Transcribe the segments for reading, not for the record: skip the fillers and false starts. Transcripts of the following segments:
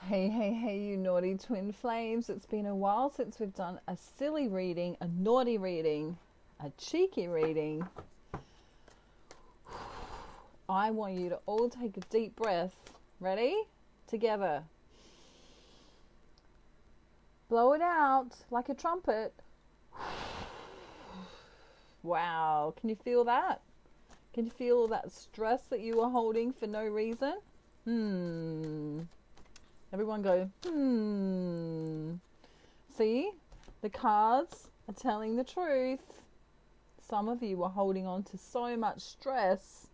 Hey, you naughty twin flames. It's been a while since we've done a silly reading, a naughty reading, a cheeky reading. I want you to all take a deep breath. Ready? Together. Blow it out like a trumpet. Wow. Can you feel that? Can you feel that stress that you were holding for no reason? Everyone go, See? The cards are telling the truth. Some of you were holding on to so much stress.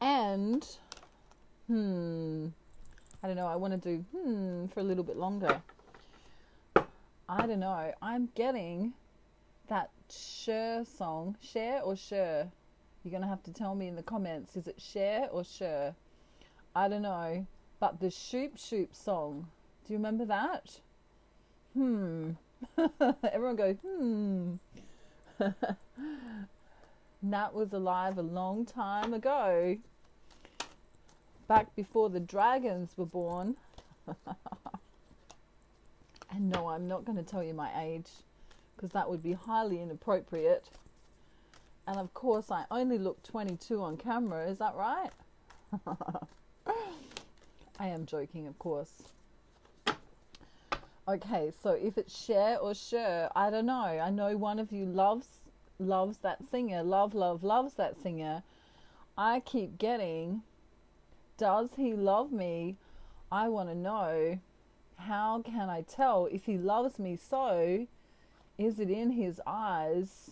And, I don't know, I want to do for a little bit longer. I don't know. I'm getting that Cher song. Cher or Cher? You're going to have to tell me in the comments. Is it Cher or Cher? I don't know. But the Shoop Shoop song. Do you remember that? Everyone go, That was alive a long time ago. Back before the dragons were born. And no, I'm not going to tell you my age, because that would be highly inappropriate. And of course, I only look 22 on camera. Is that right? I am joking, of course. Okay, so if it's Cher or Cher, I don't know. I know one of you loves that singer. Loves that singer. I keep getting, does he love me? I want to know, how can I tell if he loves me so? Is it in his eyes?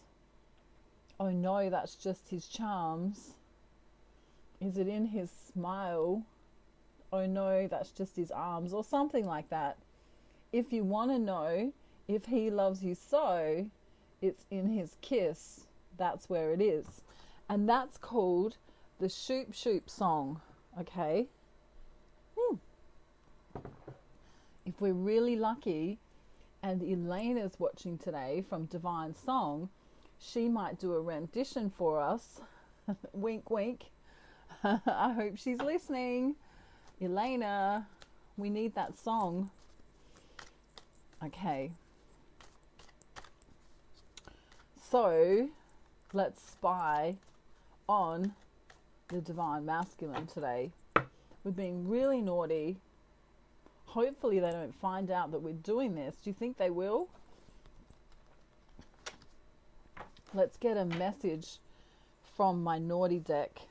Oh no, that's just his charms. Is it in his smile? Oh no, that's just his arms, or something like that. If you want to know if he loves you so, it's in his kiss. That's where it is. And that's called the Shoop Shoop song. Okay? If we're really lucky and Elena's watching today from Divine Song, she might do a rendition for us. Wink, wink. I hope she's listening. Elena, we need that song. Okay. So, let's spy on the Divine Masculine today. We're being really naughty. Hopefully they don't find out that we're doing this. Do you think they will? Let's get a message from my naughty deck.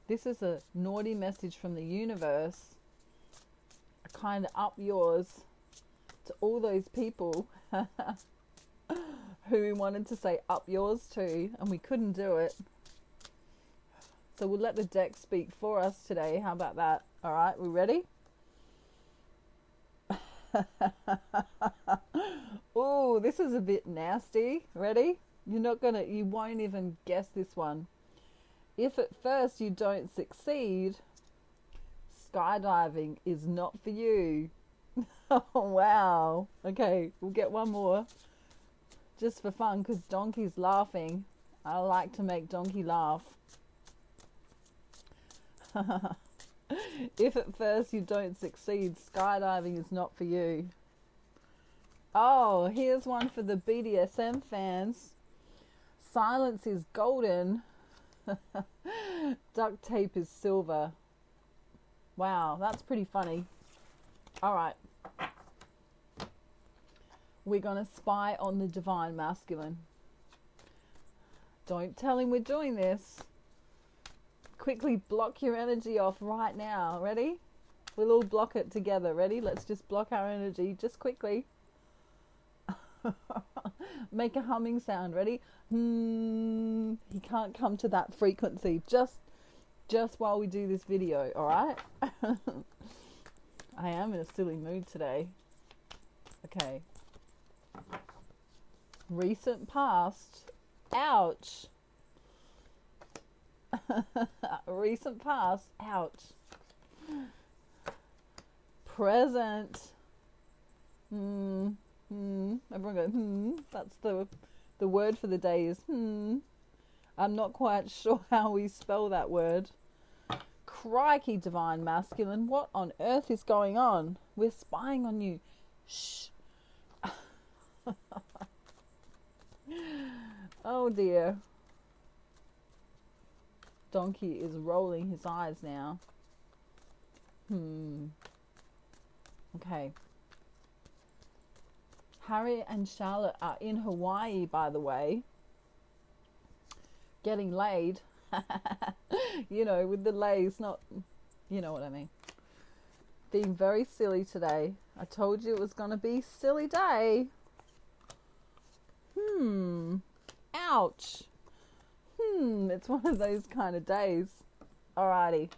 This is a naughty message from the universe. A kind of up yours to all those people who we wanted to say up yours to, and we couldn't do it. So we'll let the deck speak for us today. How about that? All right, we ready? Oh, this is a bit nasty. Ready? You won't even guess this one. If at first you don't succeed, skydiving is not for you. Oh, wow. Okay, we'll get one more. Just for fun, because Donkey's laughing. I like to make Donkey laugh. If at first you don't succeed, skydiving is not for you. Oh, here's one for the BDSM fans. Silence is golden. Duct tape is silver. Wow, that's pretty funny. All right. We're going to spy on the Divine Masculine. Don't tell him we're doing this. Quickly block your energy off right now. Ready? We'll all block it together. Ready? Let's just block our energy just quickly. Make a humming sound. Ready? He can't come to that frequency just while we do this video. All right? I am in a silly mood today. Okay. Recent past. Ouch. Recent past. Ouch. Present. Everyone go, That's the word for the day is I'm not quite sure how we spell that word. Crikey, Divine Masculine, what on earth is going on? We're spying on you. Shh. Oh dear. Donkey is rolling his eyes now. Okay. Harry and Charlotte are in Hawaii, by the way. Getting laid. You know, with the lays, not... You know what I mean. Being very silly today. I told you it was going to be a silly day. Ouch. It's one of those kind of days. Alrighty.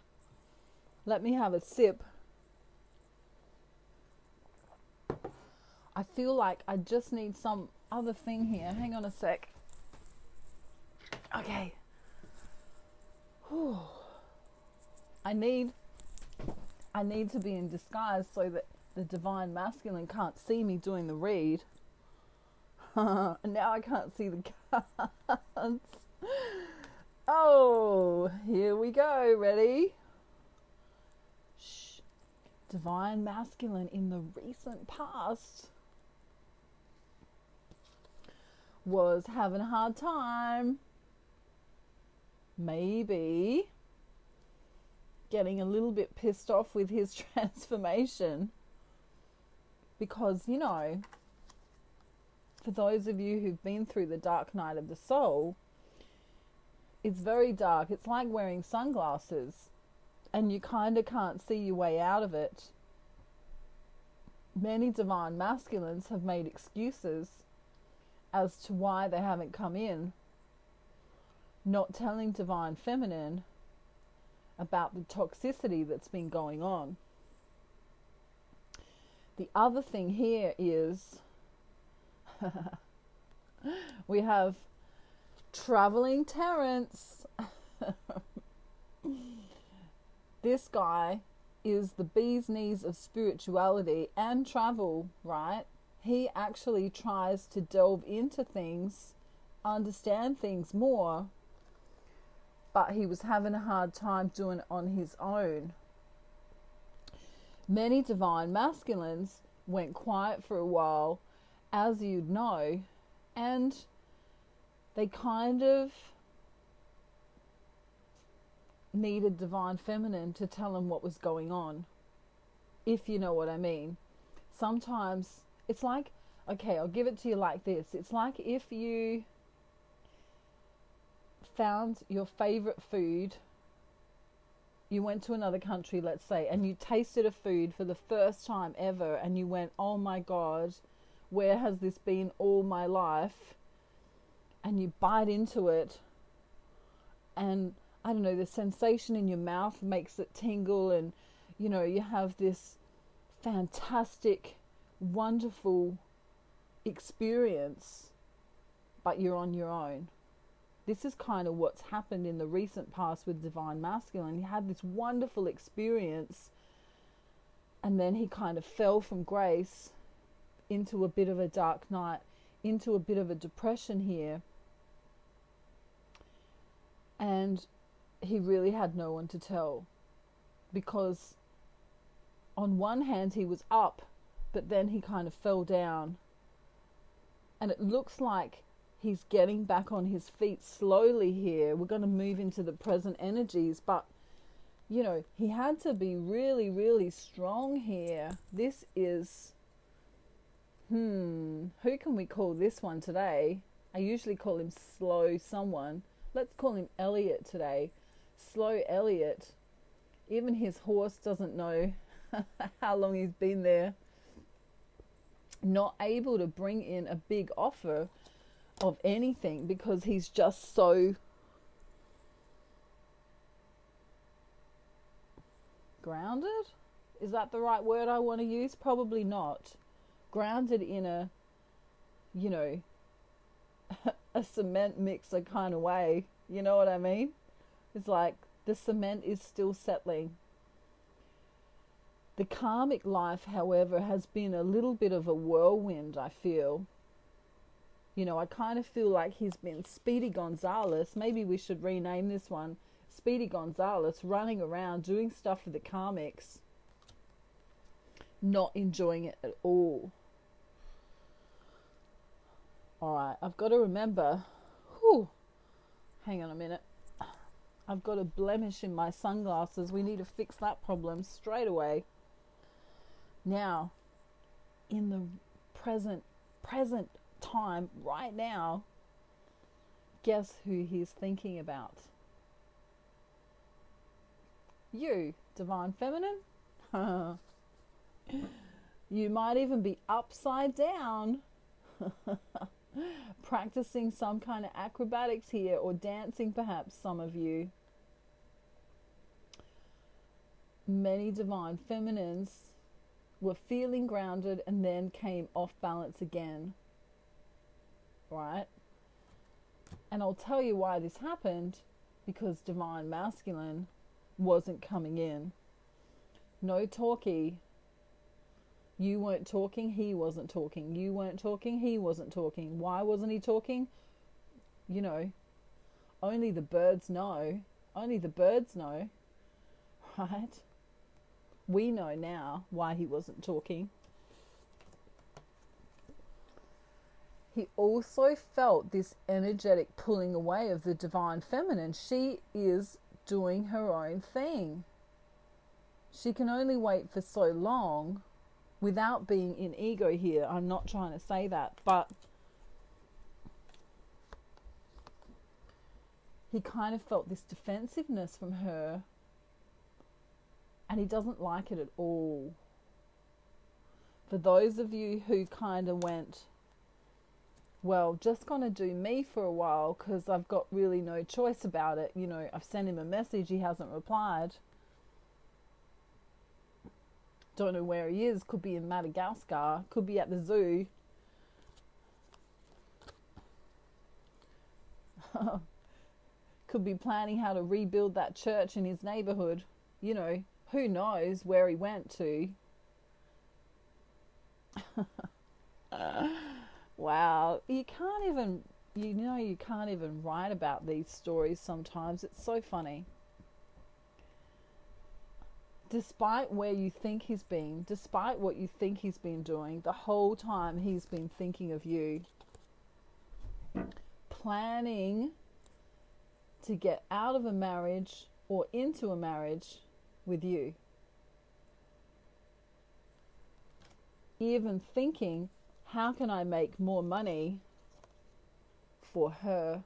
Let me have a sip. I feel like I just need some other thing here. Hang on a sec. Okay. Whew. I need to be in disguise so that the Divine Masculine can't see me doing the read. And now I can't see the cards. Oh, here we go. Ready? Shh. Divine Masculine in the recent past was having a hard time. Maybe getting a little bit pissed off with his transformation. Because, you know, for those of you who've been through the dark night of the soul, it's very dark. It's like wearing sunglasses and you kind of can't see your way out of it. Many Divine Masculines have made excuses as to why they haven't come in, not telling Divine Feminine about the toxicity that's been going on. The other thing here is we have traveling Terrence. This guy is the bee's knees of spirituality and travel, right? He actually tries to delve into things, understand things more, but he was having a hard time doing it on his own. Many Divine Masculines went quiet for a while, as you'd know, and they kind of needed Divine Feminine to tell them what was going on, if you know what I mean. Sometimes it's like, okay, I'll give it to you like this. It's like if you found your favorite food, you went to another country, let's say, and you tasted a food for the first time ever, and you went, oh my God, where has this been all my life? And you bite into it, and I don't know, the sensation in your mouth makes it tingle, and you know, you have this fantastic, wonderful experience, but you're on your own. This is kind of what's happened in the recent past with Divine Masculine. He had this wonderful experience, and then he kind of fell from grace into a bit of a dark night, into a bit of a depression here. And he really had no one to tell, because on one hand he was up, but then he kind of fell down, and it looks like he's getting back on his feet slowly here. We're going to move into the present energies, but you know, he had to be really, really strong here. This is who can we call this one today? I usually call him Slow someone. Let's call him Elliot today. Slow Elliot. Even his horse doesn't know how long he's been there. Not able to bring in a big offer of anything because he's just so grounded. Is that the right word I want to use? Probably not. Grounded in a, you know, a cement mixer kind of way. You know what I mean? It's like the cement is still settling. The karmic life, however, has been a little bit of a whirlwind, I feel. You know, I kind of feel like he's been Speedy Gonzales. Maybe we should rename this one Speedy Gonzales running around doing stuff for the karmics, not enjoying it at all. Alright, I've got to remember, hang on a minute, I've got a blemish in my sunglasses. We need to fix that problem straight away. Now, in the present time, right now, guess who he's thinking about? You, Divine Feminine. You might even be upside down practicing some kind of acrobatics here, or dancing perhaps, some of you. Many Divine Feminines were feeling grounded and then came off balance again, right? And I'll tell you why this happened, because Divine Masculine wasn't coming in. No talkie. You weren't talking, he wasn't talking. You weren't talking, he wasn't talking. Why wasn't he talking? You know, only the birds know. Only the birds know, right? We know now why he wasn't talking. He also felt this energetic pulling away of the Divine Feminine. She is doing her own thing. She can only wait for so long without being in ego here. I'm not trying to say that, but he kind of felt this defensiveness from her, and he doesn't like it at all. For those of you who kind of went, well, just gonna do me for a while because I've got really no choice about it. You know, I've sent him a message, he hasn't replied. Don't know where he is. Could be in Madagascar. Could be at the zoo. Could be planning how to rebuild that church in his neighborhood. You know, who knows where he went to. Wow. You can't even write about these stories sometimes. It's so funny. Despite where you think he's been, despite what you think he's been doing, the whole time he's been thinking of you, planning to get out of a marriage or into a marriage with you. Even thinking, how can I make more money for her?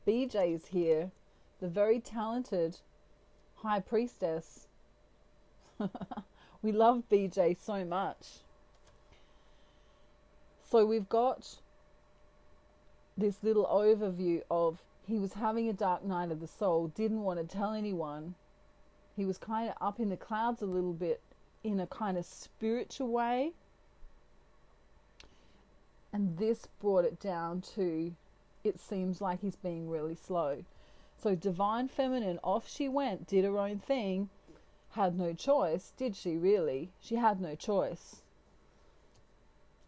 BJ's here, the very talented High Priestess. We love BJ so much. So we've got this little overview of he was having a dark night of the soul, didn't want to tell anyone. He was kind of up in the clouds a little bit in a kind of spiritual way. And this brought it down to, it seems like he's being really slow. So Divine Feminine, off she went, did her own thing. Had no choice, did she really? She had no choice.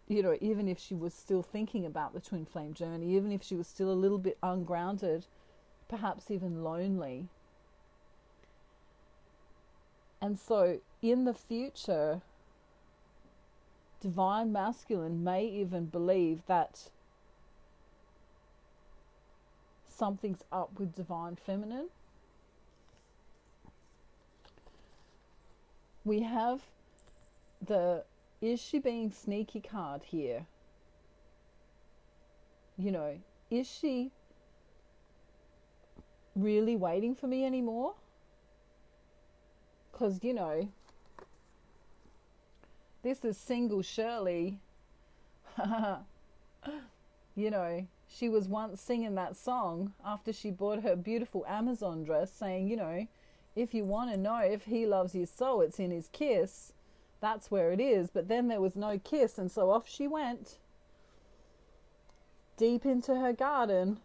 You know, even if she was still thinking about the twin flame journey, even if she was still a little bit ungrounded, perhaps even lonely. And so in the future, Divine Masculine may even believe that something's up with Divine Feminine. We have the is she being sneaky card here. You know, is she really waiting for me anymore? Because, you know, this is single Shirley. You know, she was once singing that song after she bought her beautiful Amazon dress, saying, you know, if you want to know if he loves you so, it's in his kiss. That's where it is. But then there was no kiss, and so off she went, deep into her garden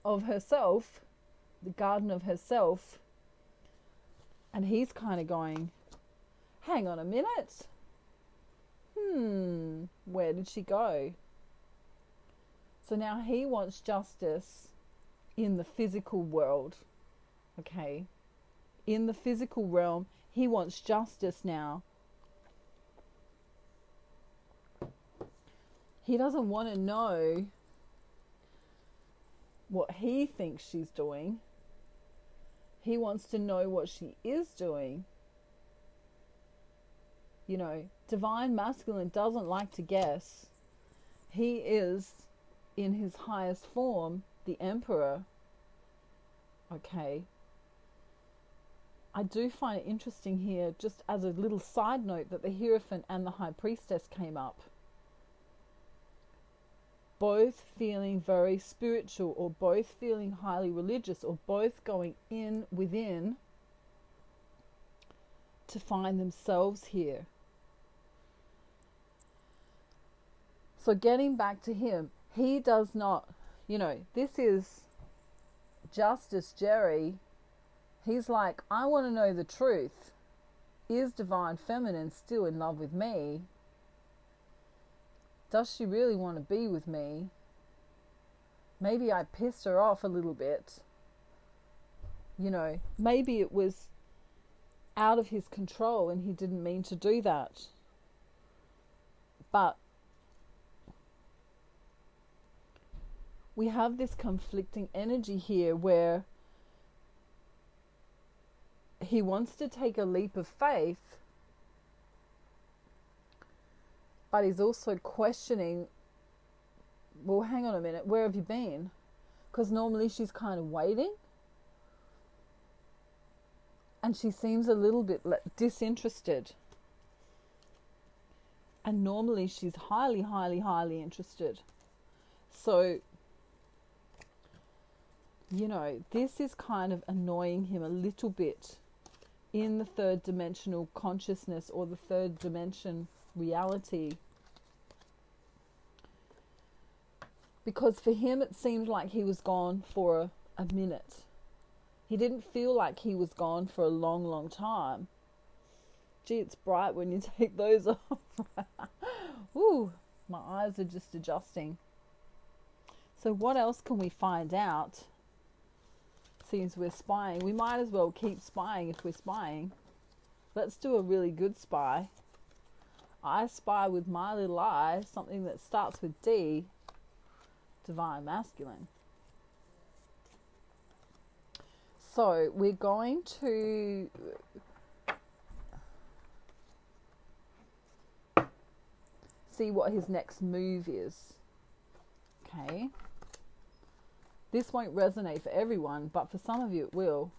of herself, the garden of herself. And he's kind of going, hang on a minute. Where did she go? So now he wants justice in the physical world. Okay, in the physical realm, he wants justice now. He doesn't want to know what he thinks she's doing. He wants to know what she is doing. You know, divine masculine doesn't like to guess. He is, in his highest form, the emperor. Okay. I do find it interesting here, just as a little side note, that the Hierophant and the High Priestess came up. Both feeling very spiritual, or both feeling highly religious, or both going in within to find themselves here. So getting back to him, he does not, you know, this is Justice Jerry. He's like, I want to know the truth. Is Divine Feminine still in love with me? Does she really want to be with me? Maybe I pissed her off a little bit. You know, maybe it was out of his control and he didn't mean to do that. But we have this conflicting energy here where he wants to take a leap of faith, but he's also questioning, well, hang on a minute, where have you been? Because normally she's kind of waiting, and she seems a little bit disinterested. And normally she's highly, highly, highly interested. So, you know, this is kind of annoying him a little bit in the third dimensional consciousness, or the third dimension reality. Because for him it seemed like he was gone for a minute. He didn't feel like he was gone for a long, long time. Gee, it's bright when you take those off. Ooh, my eyes are just adjusting. So what else can we find out? Since we're spying, we might as well keep spying if we're spying. Let's do a really good spy. I spy with my little eye something that starts with D. Divine Masculine. So we're going to see what his next move is. Okay. This won't resonate for everyone, but for some of you it will.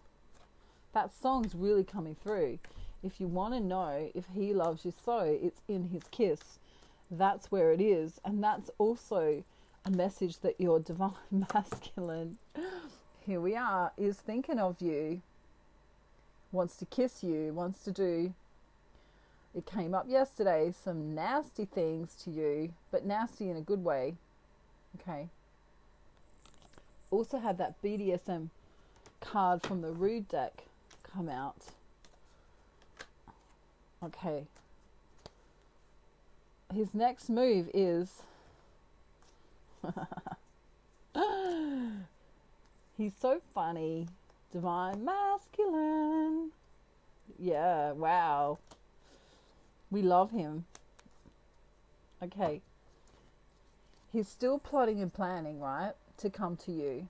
That song's really coming through. If you want to know if he loves you so, it's in his kiss. That's where it is. And that's also a message that your divine masculine, here we are, is thinking of you, wants to kiss you, wants to do, it came up yesterday, some nasty things to you, but nasty in a good way. Okay. Also had that BDSM card from the Rude deck come out. Okay. His next move is he's so funny. Divine Masculine. Yeah, wow. We love him. Okay. He's still plotting and planning, right? To come to you.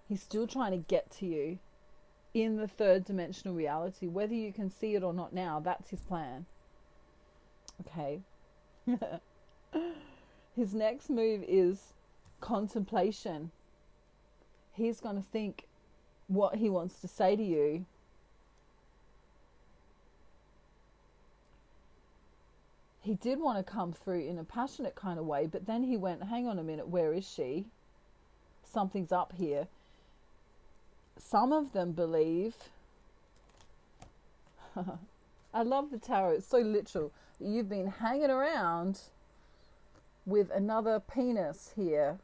He's still trying to get to you in the third dimensional reality. Whether you can see it or not now, that's his plan. Okay. His next move is contemplation. He's going to think what he wants to say to you. He did want to come through in a passionate kind of way, but then he went, hang on a minute, where is she? Something's up here. Some of them believe, I love the tarot, it's so literal. You've been hanging around with another penis here.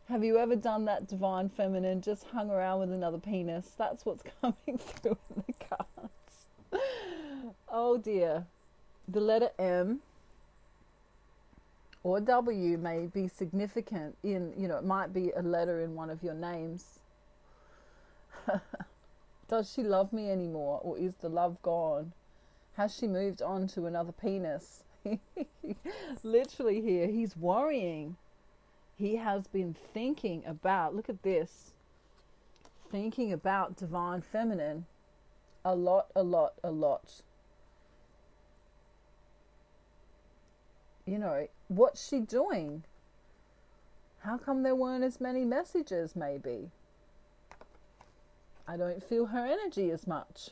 Have you ever done that, Divine Feminine? Just hung around with another penis? That's what's coming through in the cards. Oh dear. The letter M. or W may be significant in, it might be a letter in one of your names. Does she love me anymore, or is the love gone? Has she moved on to another penis? Literally here, he's worrying. He has been thinking about, look at this, thinking about divine feminine a lot. What's she doing? How come there weren't as many messages, maybe? I don't feel her energy as much.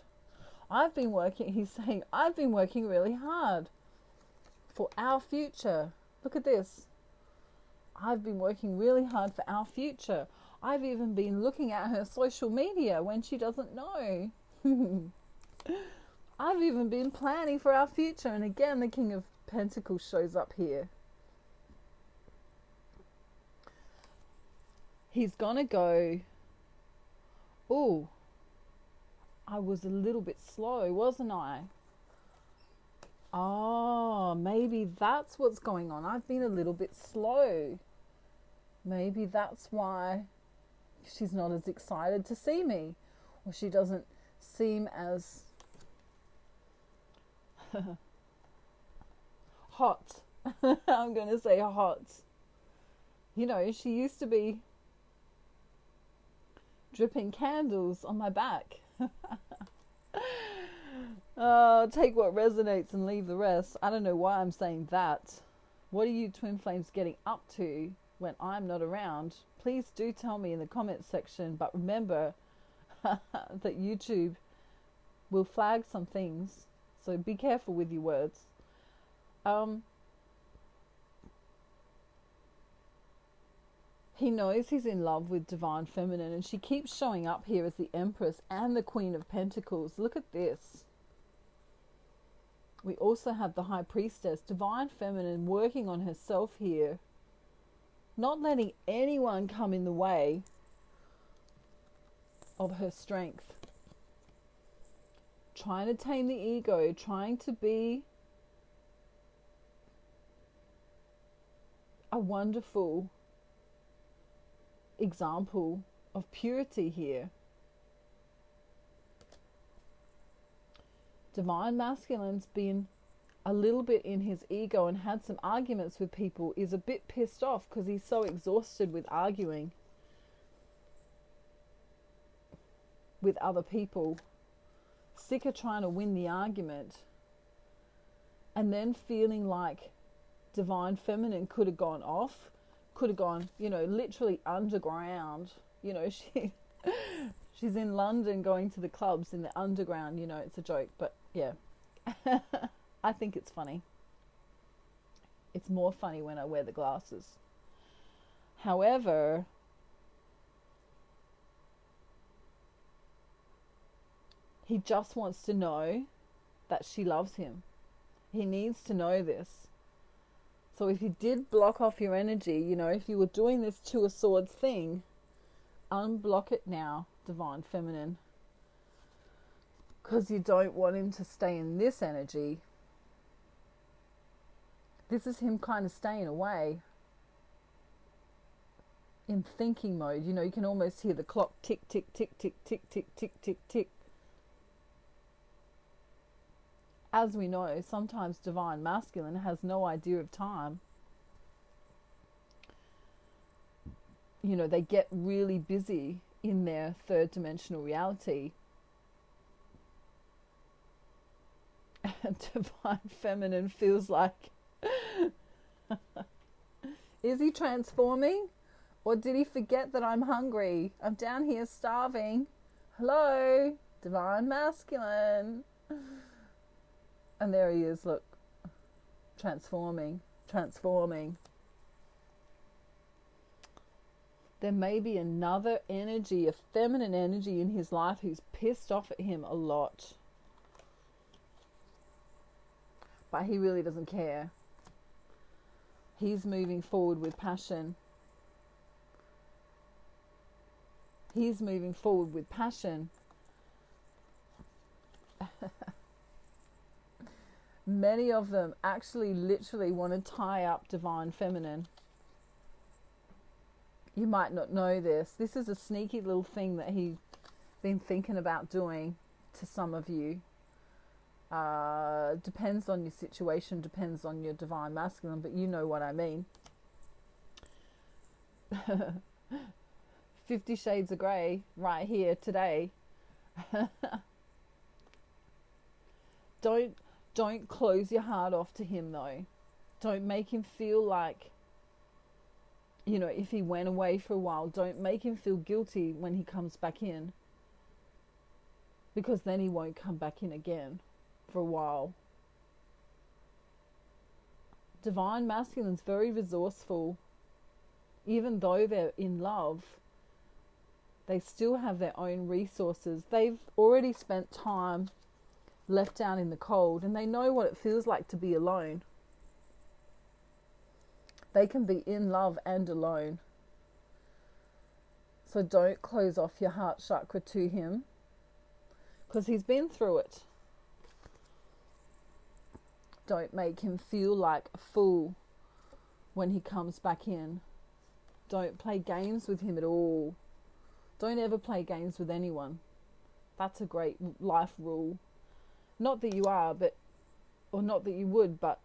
He's saying, I've been working really hard for our future. Look at this. I've been working really hard for our future. I've even been looking at her social media when she doesn't know. I've even been planning for our future. And again, the King of Pentacles shows up here. He's gonna go, oh, I was a little bit slow, wasn't I? Oh, maybe that's what's going on. I've been a little bit slow. Maybe that's why she's not as excited to see me, or she doesn't seem as hot. I'm going to say hot. She used to be dripping candles on my back. Take what resonates and leave the rest. I don't know why I'm saying that. What are you twin flames getting up to when I'm not around? Please do tell me in the comments section. But remember that YouTube will flag some things, so be careful with your words. He knows he's in love with divine feminine, and she keeps showing up here as the Empress and the Queen of Pentacles. Look at this. We also have the High Priestess, divine feminine, working on herself here, not letting anyone come in the way of her strength, trying to tame the ego, trying to be a wonderful example of purity here. Divine masculine's been a little bit in his ego and had some arguments with people, is a bit pissed off because he's so exhausted with arguing with other people, sick of trying to win the argument, and then feeling like divine feminine could have gone off, could have gone, literally underground. She's in London going to the clubs in the underground. It's a joke, but yeah. I think it's funny. It's more funny when I wear the glasses. However, he just wants to know that she loves him. He needs to know this. So if you did block off your energy, if you were doing this Two of Swords thing, unblock it now, divine feminine. Because you don't want him to stay in this energy. This is him kind of staying away in thinking mode. You can almost hear the clock tick, tick, tick, tick, tick, tick, tick, tick, tick. As we know, sometimes divine masculine has no idea of time. They get really busy in their third dimensional reality. And divine feminine feels like, is he transforming? Or did he forget that I'm hungry? I'm down here starving. Hello, divine masculine. And there he is, look, transforming. There may be another energy, a feminine energy in his life who's pissed off at him a lot. But he really doesn't care. He's moving forward with passion. Many of them actually literally want to tie up divine feminine. You might not know this. This is a sneaky little thing that he's been thinking about doing to some of you. Depends on your situation, depends on your divine masculine, but you know what I mean. 50 Shades of Grey right here today. Don't close your heart off to him though. Don't make him feel like, you know, if he went away for a while, don't make him feel guilty when he comes back in. Because then he won't come back in again for a while. Divine masculine's very resourceful. Even though they're in love, they still have their own resources. They've already spent time left out in the cold, and they know what it feels like to be alone. They can be in love and alone. So don't close off your heart chakra to him, because he's been through it. Don't make him feel like a fool when he comes back in. Don't play games with him at all. Don't ever play games with anyone. That's a great life rule. Not that you are, but, or not that you would, but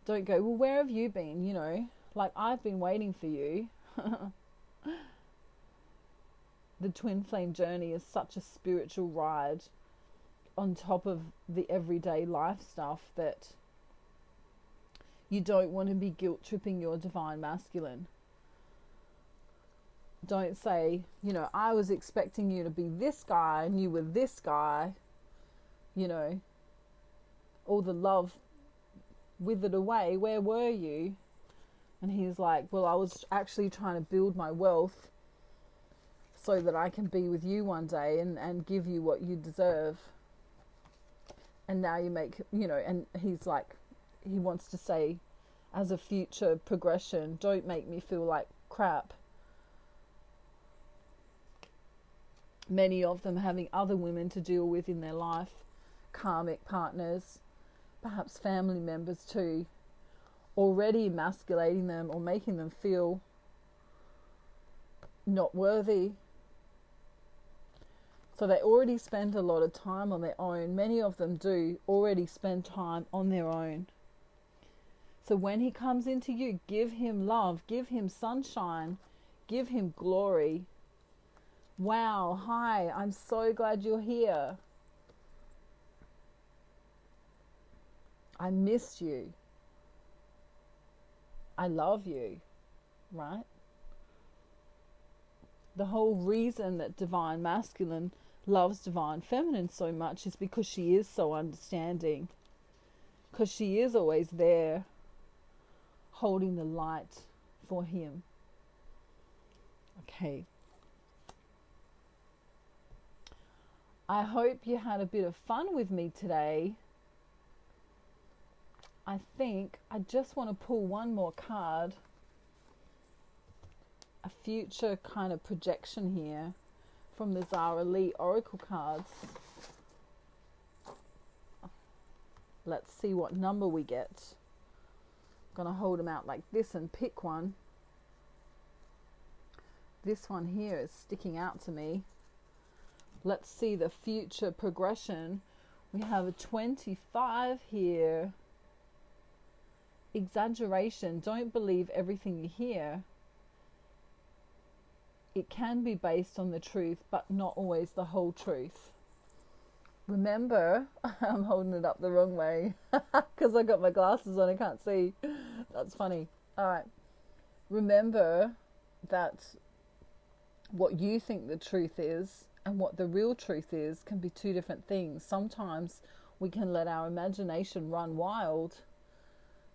don't go, well, where have you been? You know, like, I've been waiting for you. The twin flame journey is such a spiritual ride on top of the everyday life stuff that you don't want to be guilt tripping your divine masculine. Don't say, you know, I was expecting you to be this guy and you were this guy. You know, all the love withered away. Where were you? And he's like, well, I was actually trying to build my wealth so that I can be with you one day and give you what you deserve. And now you make, you know, and he's like, he wants to say as a future progression, don't make me feel like crap. Many of them having other women to deal with in their life, karmic partners, perhaps family members too, already emasculating them or making them feel not worthy. So they already spend a lot of time on their own. Many of them do already spend time on their own. So when he comes into you, give him love, give him sunshine, give him glory. Wow, hi, I'm so glad you're here. I miss you. I love you, right? The whole reason that divine masculine loves divine feminine so much is because she is so understanding. Because she is always there, holding the light for him. Okay. I hope you had a bit of fun with me today. I think I just want to pull one more card. A future kind of projection here from the Zara Lee Oracle cards. Let's see what number we get. I'm going to hold them out like this and pick one. This one here is sticking out to me. Let's see the future progression. We have a 25 here. Exaggeration. Don't believe everything you hear. It can be based on the truth, but not always the whole truth. Remember, I'm holding it up the wrong way because I got my glasses on, I can't see. That's funny. All right. Remember that what you think the truth is and what the real truth is can be two different things. Sometimes we can let our imagination run wild.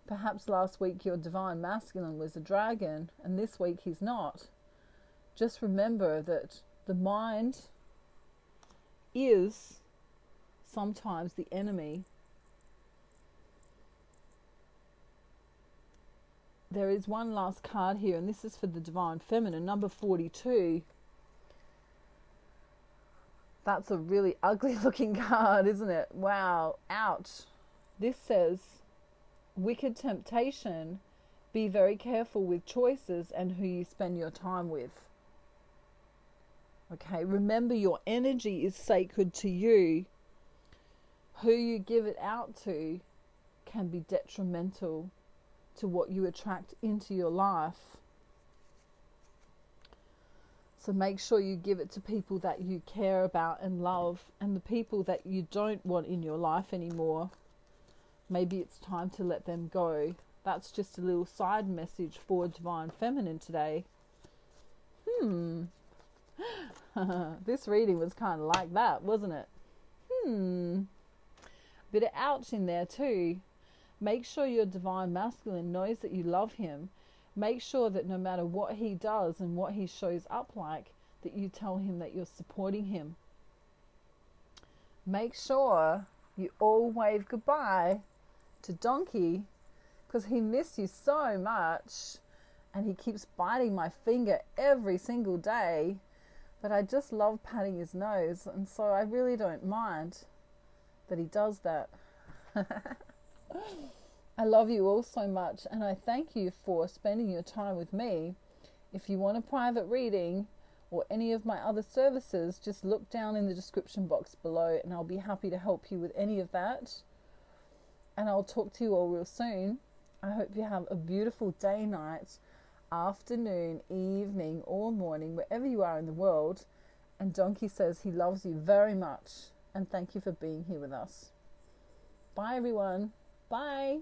Perhaps last week your divine masculine was a dragon and this week he's not. Just remember that the mind is sometimes the enemy. There is one last card here, and this is for the divine feminine, number 42. That's a really ugly looking card, isn't it? Wow, ouch. This says, wicked temptation, be very careful with choices and who you spend your time with. Okay, remember your energy is sacred to you. Who you give it out to can be detrimental to what you attract into your life. So make sure you give it to people that you care about and love, and the people that you don't want in your life anymore, maybe it's time to let them go. That's just a little side message for Divine Feminine today. This reading was kind of like that, wasn't it? Bit of ouch in there too. Make sure your Divine Masculine knows that you love him. Make sure that no matter what he does and what he shows up like, that you tell him that you're supporting him. Make sure you all wave goodbye to Donkey, because he missed you so much and he keeps biting my finger every single day, but I just love patting his nose, and so I really don't mind that he does that. I love you all so much, and I thank you for spending your time with me. If you want a private reading or any of my other services, just look down in the description box below and I'll be happy to help you with any of that. And I'll talk to you all real soon. I hope you have a beautiful day, night, afternoon, evening, or morning, wherever you are in the world. And Donkey says he loves you very much, and thank you for being here with us. Bye everyone. Bye.